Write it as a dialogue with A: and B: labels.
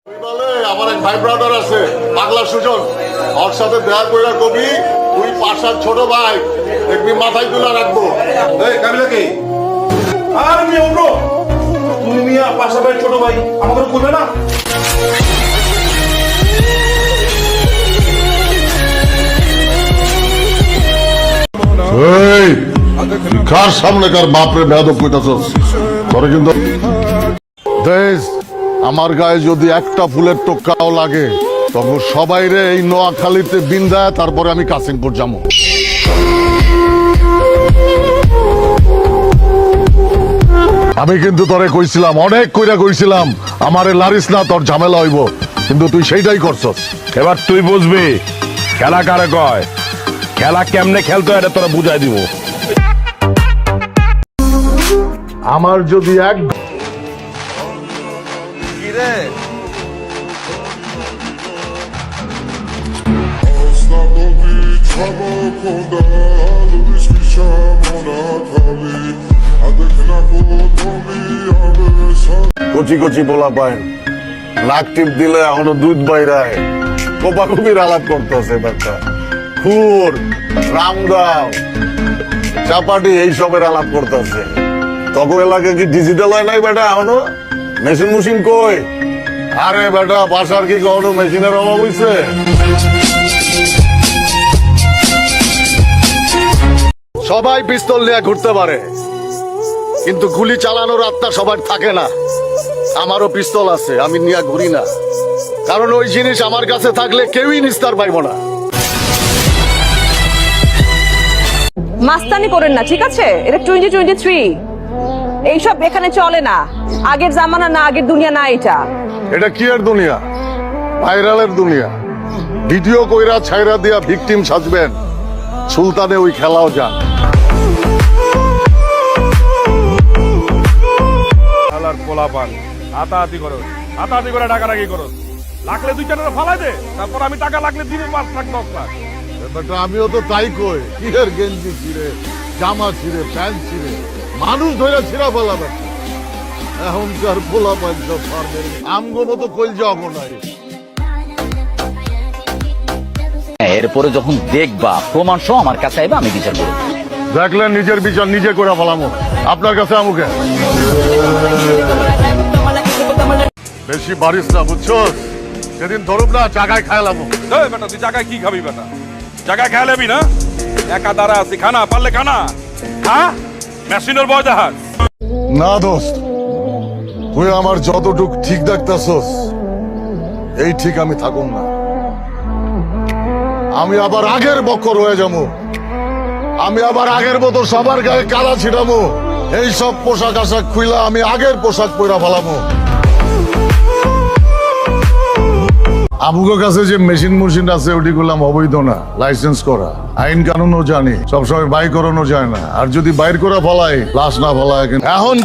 A: আমার এক ভাই ব্রাদার আছে পাগলা সুজন, ওর সাথে দেখা করে কবি তুই পাশার ছোট ভাই দেখবি মাথায় তুলে রাখবো।
B: এই কাবিলা কি? আর মিয়া ব্রো, তুমি মিয়া পাশা ভাই ছোট ভাই আমাকে বলবে না?
A: এই কার সামনে কার বাপরে বেয়াদব কইতাছস? তোরে কিন্তু দেশ আমার গায়ে যদি একটা ফুলের টোকাও লাগে তখন সবাই রে এই নোয়াখালীতে বিন্দায় তারপরে আমি কাশিমপুর যাবো। আমি কিন্তু তোরে কইছিলাম, অনেক কইরা কইছিলাম আমারে লারিস না, তোর ঝামেলা হইব, কিন্তু তুই সেইটাই করছস।
C: এবার তুই বুঝবি খেলা কারে কয়, খেলা কেমনে খেলতে হয় এটা তোরা বুঝাই দিব।
A: আমার যদি এক কচি কচি বলা পায় নাক টিপ দিলে এখনো দুধ বাইরায় কোপাকুপির আলাপ করতেছে ব্যাপারটা, খুর রামগাঁও চাপাটি এইসবের আলাপ করতেছে। তখন এলাকা কি ডিজিটাল হয় নাই বেটা এখনো? মেশিন মুশিন কই? আরে বেটা বাসার কি কখনো মেশিনের অভাব হইছে? সবাই পিস্তল নিয়ে ঘুরতে পারে, কিন্তু গুলি চালানোর আত্মা সবার থাকে না। আমারও পিস্তল আছে, আমি নিয়ে ঘুরি না, কারণ ওই জিনিস আমার কাছে থাকলে কেউই নিস্তার পাইব না।
D: মাস্তানি করেন না, ঠিক আছে? এটা 2023, এইসব এখানে চলে না। আগের জামানা না, আগের দুনিয়া না এটা।
A: এটা কি এর দুনিয়া? ভাইরালের দুনিয়া। ভিডিও কইরা ছাইরা দিয়া ভিকটিম সাজবেন, সুলতানে ওই খেলাও যান।
C: খেলার পোলাপান হাতাহাতি করো, হাতাহাতি করে ডাকাডাকি করো, লাগলে 2 টাকা ফালাই দে, তারপর আমি টাকা লাগলে দিবি 5 লাখ 10 লাখ।
A: ব্যাপারটা আমিও তো তাই কই, কি এর গেঞ্জি ছিঁড়ে, জামা ছিঁড়ে, প্যান্ট ছিঁড়ে, মানুষ ধরে ছিঁড়া ফেলা ব্যাপার। এখনকার পোলাপান সব ফার্মের আমগো মতো কইল যাবো নাই।
E: এরপরে যখন দেখবা প্রমাণ সহ আমার কাছে আইবা, আমি বিচার করব।
A: দেখলেন নিজের বিচার নিজে করে ফেলামো, আপনার কাছে আমুকে বেশি বারিস না, বুঝছো? সেদিন ধরুন না জায়গায় খাইলাম।
C: এই বেটা তুই জায়গায় কি খাবি বেটা? জায়গায় খেয়ে নেবি না? একা দাঁড়া আছি, খানা পারলে খানা, হ্যাঁ মেশিনের বয় দেখাস
A: না দোস্ত, তুই আমার যতটুক ঠিক দেখতেছস এই ঠিক আমি থাকুন না। আমি আবার আগের বক্কর হয়ে যাবো, আমি আবার আগের মতো সবার গায়ে কালা ছিটামো, এই সব পোশাক আশাক খুইলা আমি আগের পোশাক পরা ফেলামো। আমুকের কাছে যে মেশিন মুশিন আছে ওটি করলাম অবৈধ না, লাইসেন্স করা, আইন কানুনও জানি, সবসময় বাইর করানো যায় না, আর যদি বাইর করা ফলায় লাশ না ফলায় এখন